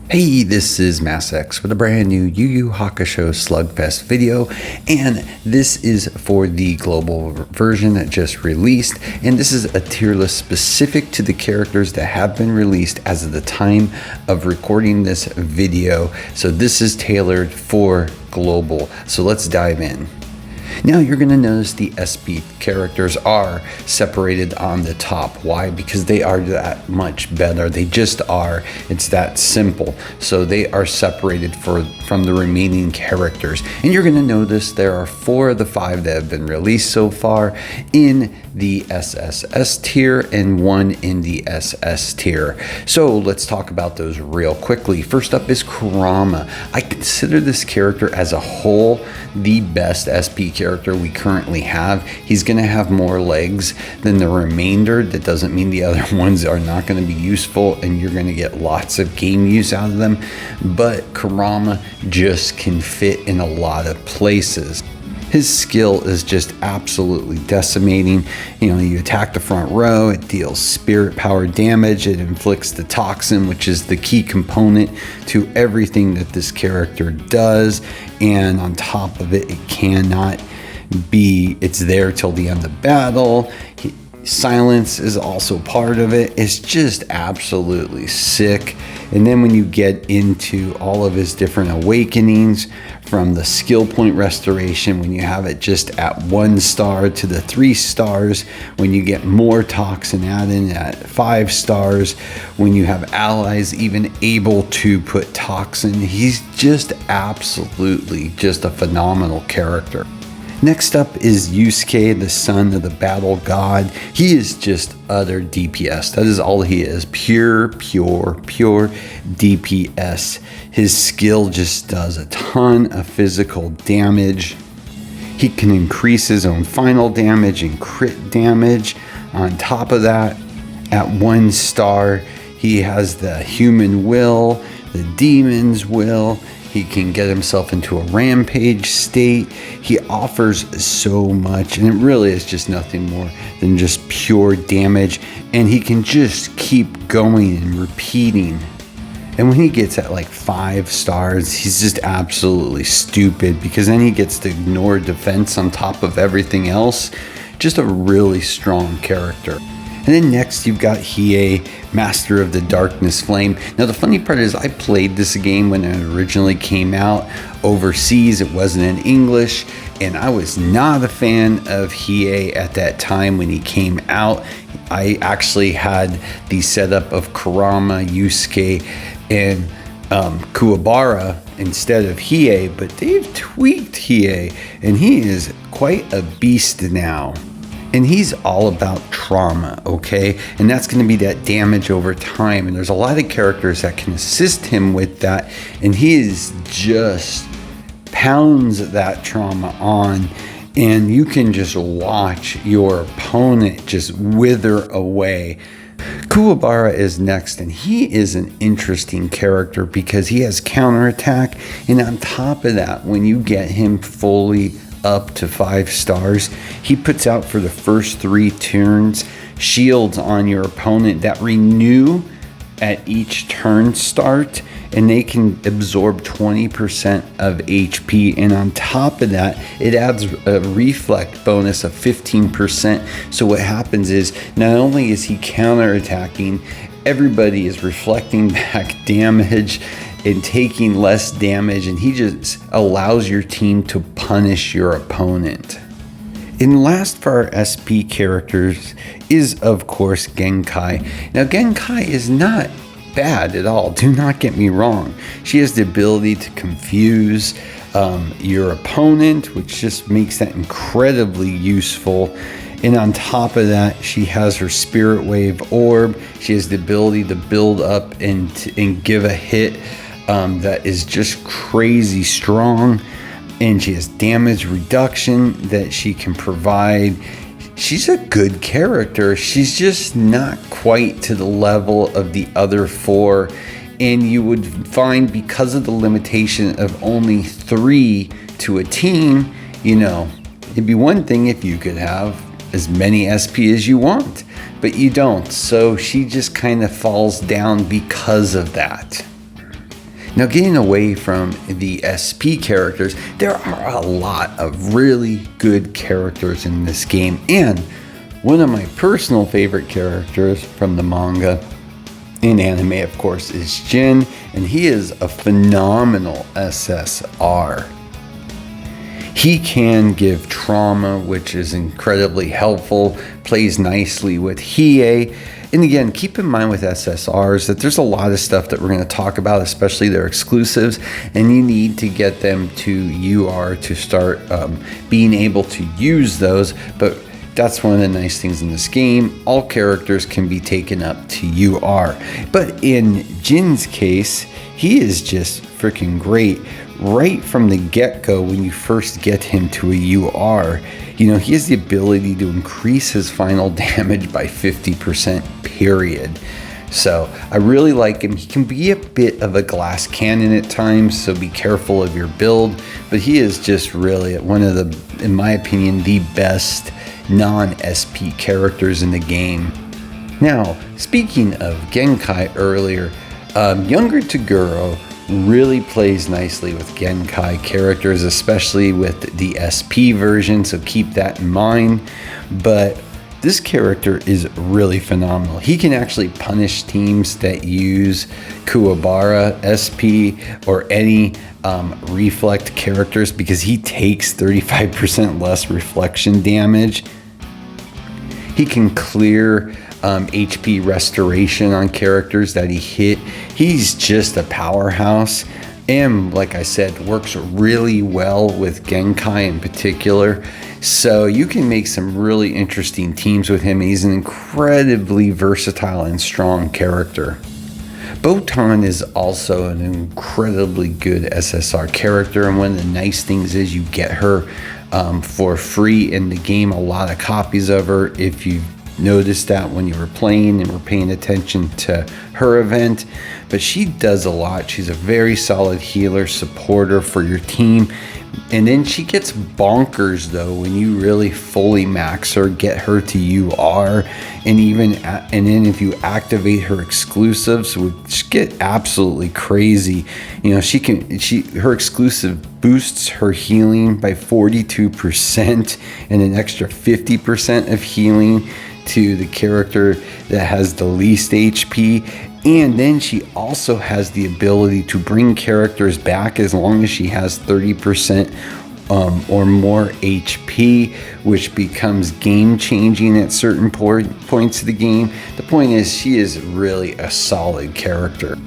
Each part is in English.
Hey, this is MassX with a brand new Yu Yu Hakusho Slugfest video, and this is for the global version that just released, and this is a tier list specific to the characters that have been released as of the time of recording this video. So this is tailored for global, so let's dive in. Now you're going to notice the SP characters are separated on the top. Why? Because they are that much better. They just are. It's that simple. So they are separated from the remaining characters. And you're going to notice there are 4 of the 5 that have been released so far in the SSS tier and 1 in the SS tier. So let's talk about those real quickly. First up is Kurama. I consider this character as a whole the best SP character we currently have. He's going to have more legs than the remainder. That doesn't mean the other ones are not going to be useful and you're going to get lots of game use out of them, but Kurama just can fit in a lot of places. His skill is just absolutely decimating. You know, you attack the front row, it deals spirit power damage, it inflicts the toxin, which is the key component to everything that this character does. And on top of it, it cannot be, it's there till the end of battle. Silence is also part of it. It's just absolutely sick. And then when you get into all of his different awakenings, from the skill point restoration, when you have it just at 1 star to the 3 stars, when you get more toxin added at 5 stars, when you have allies even able to put toxin, he's just absolutely just a phenomenal character. Next up is Yusuke, the son of the battle god. He is just utter DPS. That is all he is. Pure DPS. His skill just does a ton of physical damage. He can increase his own final damage and crit damage. On top of that, at 1 star, he has the human will, the demon's will. He can get himself into a rampage state. He offers so much, and it really is just nothing more than just pure damage. And he can just keep going and repeating. And when he gets at like 5 stars, he's just absolutely stupid, because then he gets to ignore defense on top of everything else. Just a really strong character. And then next you've got Hiei, Master of the Darkness Flame. Now the funny part is I played this game when it originally came out overseas. It wasn't in English, and I was not a fan of Hiei at that time when he came out. I actually had the setup of Kurama, Yusuke, and Kuwabara instead of Hiei, but they've tweaked Hiei, and he is quite a beast now. And he's all about trauma, okay? And that's going to be that damage over time. And there's a lot of characters that can assist him with that. And he is just pounds that trauma on. And you can just watch your opponent just wither away. Kuwabara is next, and he is an interesting character because he has counterattack. And on top of that, when you get him fully up to 5 stars, he puts out for the first 3 turns shields on your opponent that renew at each turn start, and they can absorb 20% of HP. And on top of that, it adds a reflect bonus of 15%. So what happens is, not only is he counterattacking, everybody is reflecting back damage and taking less damage, and he just allows your team to punish your opponent. And last for our SP characters is, of course, Genkai. Now, Genkai is not bad at all. Do not get me wrong. She has the ability to confuse your opponent, which just makes that incredibly useful. And on top of that, she has her Spirit Wave Orb. She has the ability to build up and give a hit that is just crazy strong, and she has damage reduction that she can provide. She's a good character. She's just not quite to the level of the other 4, and you would find, because of the limitation of only 3 to a team, you know, it'd be one thing if you could have as many SP as you want, but you don't. So she just kind of falls down because of that. Now, getting away from the SP characters, there are a lot of really good characters in this game, and one of my personal favorite characters from the manga and anime, of course, is Jin, and he is a phenomenal SSR. He can give trauma, which is incredibly helpful, plays nicely with Hiei. And again, keep in mind with SSRs that there's a lot of stuff that we're going to talk about, especially their exclusives, and you need to get them to UR to start being able to use those. But that's one of the nice things in this game. All characters can be taken up to UR. But in Jin's case, he is just freaking great. Right from the get-go, when you first get him to a UR, he has the ability to increase his final damage by 50%, period. So I really like him. He can be a bit of a glass cannon at times, so be careful of your build, but he is just really one of the, in my opinion, the best non-SP characters in the game. Now, speaking of Genkai earlier, younger Toguro really plays nicely with Genkai characters, especially with the SP version, so keep that in mind. But this character is really phenomenal. He can actually punish teams that use Kuwabara, SP, or any reflect characters because he takes 35% less reflection damage. He can clear HP restoration on characters that he hit. He's just a powerhouse, and like I said, works really well with Genkai in particular. So you can make some really interesting teams with him. He's an incredibly versatile and strong character. Botan is also an incredibly good SSR character, and one of the nice things is you get her for free in the game, a lot of copies of her. If you noticed that when you were playing and were paying attention to her event, but she does a lot. She's a very solid healer, supporter for your team, and then she gets bonkers though when you really fully max her, get her to UR, and then if you activate her exclusives, which get absolutely crazy. Her exclusive boosts her healing by 42% and an extra 50% of healing to the character that has the least HP, and then she also has the ability to bring characters back as long as she has 30% or more HP, which becomes game changing at certain points of the game. The point is, she is really a solid character.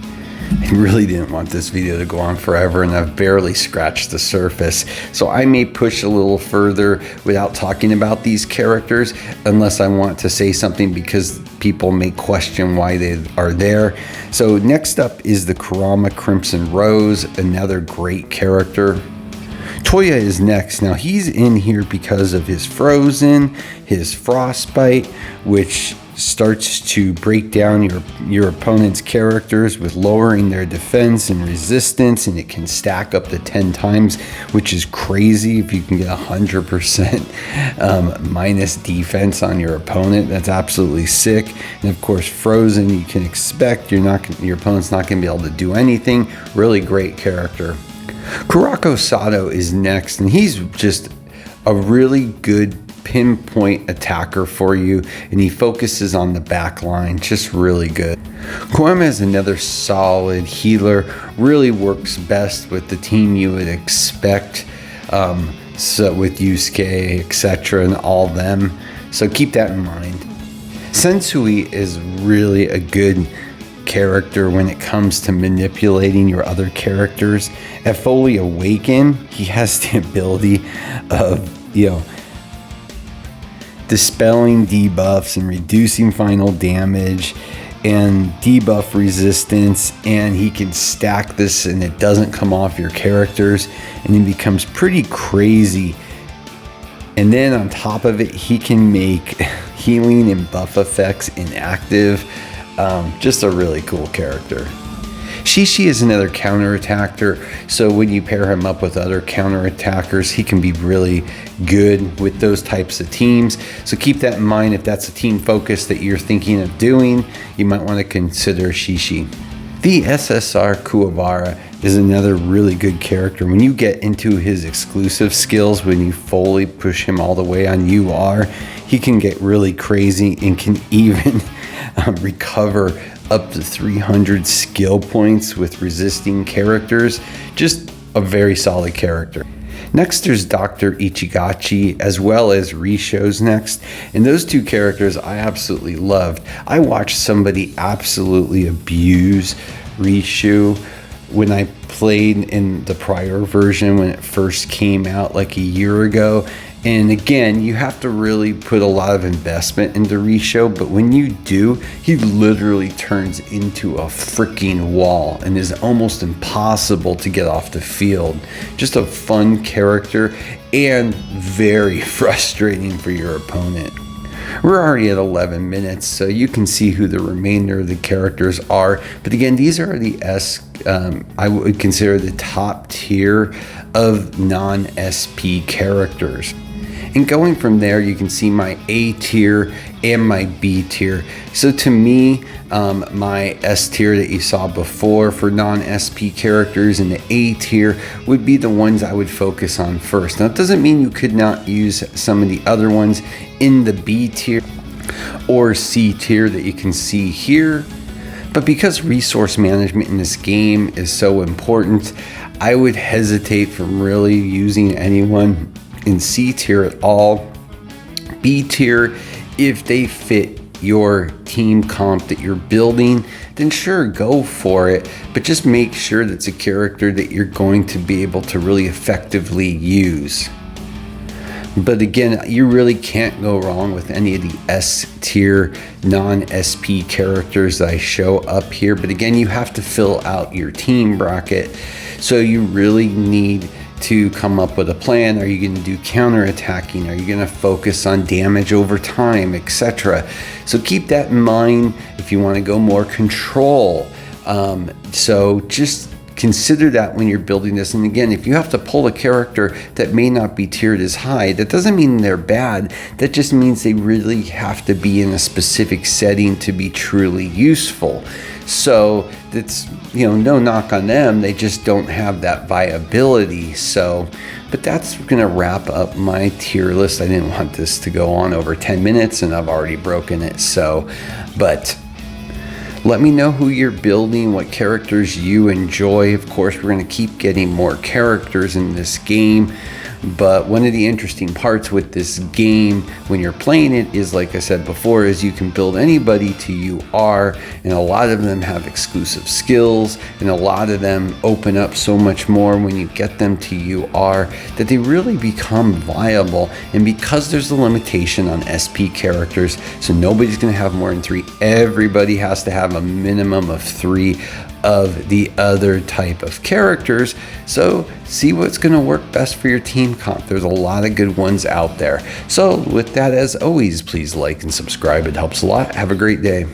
I really didn't want this video to go on forever, and I've barely scratched the surface. So I may push a little further without talking about these characters unless I want to say something, because people may question why they are there. So next up is the Kurama Crimson Rose, another great character. Toya is next. Now he's in here because of his Frozen, his Frostbite, which starts to break down your opponent's characters with lowering their defense and resistance, and it can stack up to 10 times, which is crazy. If you can get 100% minus defense on your opponent, that's absolutely sick. And of course, Frozen, you can expect your opponent's not going to be able to do anything. Really great character. Kurako Sato is next, and he's just a really good pinpoint attacker for you, and he focuses on the back line, just really good. Koema is another solid healer, really works best with the team you would expect, so with Yusuke, etc., and all them, so keep that in mind. Sensui is really a good character when it comes to manipulating your other characters. At Fully Awaken, he has the ability of, dispelling debuffs and reducing final damage and debuff resistance, and he can stack this and it doesn't come off your characters, and it becomes pretty crazy. And then on top of it, he can make healing and buff effects inactive. Just a really cool character. Shishi is another counter-attacker, so when you pair him up with other counter-attackers, he can be really good with those types of teams. So keep that in mind. If that's a team focus that you're thinking of doing, you might want to consider Shishi. The SSR Kuwabara is another really good character. When you get into his exclusive skills, when you fully push him all the way on UR, he can get really crazy and can even recover up to 300 skill points with resisting characters. Just a very solid character. Next, there's Dr. Ichigachi, as well as Risho's next. And those two characters I absolutely loved. I watched somebody absolutely abuse Rishu when I played in the prior version when it first came out like a year ago. And again, you have to really put a lot of investment into Risho, but when you do, he literally turns into a freaking wall and is almost impossible to get off the field. Just a fun character and very frustrating for your opponent. We're already at 11 minutes, so you can see who the remainder of the characters are. But again, these are the I would consider the top tier of non-SP characters. And going from there, you can see my A tier and my B tier. So to me, my S tier that you saw before for non-SP characters and the A tier would be the ones I would focus on first. Now, it doesn't mean you could not use some of the other ones in the B tier or C tier that you can see here. But because resource management in this game is so important, I would hesitate from really using anyone in C tier at all. B tier, if they fit your team comp that you're building, then sure, go for it. But just make sure that's a character that you're going to be able to really effectively use. But again, you really can't go wrong with any of the S tier non-SP characters that I show up here. But again, you have to fill out your team bracket. So you really need to come up with a plan. Are you going to do counterattacking? Are you going to focus on damage over time, etc.? So keep that in mind if you want to go more control. So just consider that when you're building this. And again, if you have to pull a character that may not be tiered as high, that doesn't mean they're bad. That just means they really have to be in a specific setting to be truly useful. So that's, no knock on them. They just don't have that viability. So, but that's going to wrap up my tier list. I didn't want this to go on over 10 minutes and I've already broken it. So, but let me know who you're building, what characters you enjoy. Of course, we're going to keep getting more characters in this game. But one of the interesting parts with this game when you're playing it is, like I said before, is you can build anybody to UR, and a lot of them have exclusive skills, and a lot of them open up so much more when you get them to UR that they really become viable. And because there's a limitation on SP characters, so nobody's going to have more than 3. Everybody has to have a minimum of 3 of the other type of characters. So see what's going to work best for your team comp. There's a lot of good ones out there. So with that, as always, please like and subscribe. It helps a lot. Have a great day.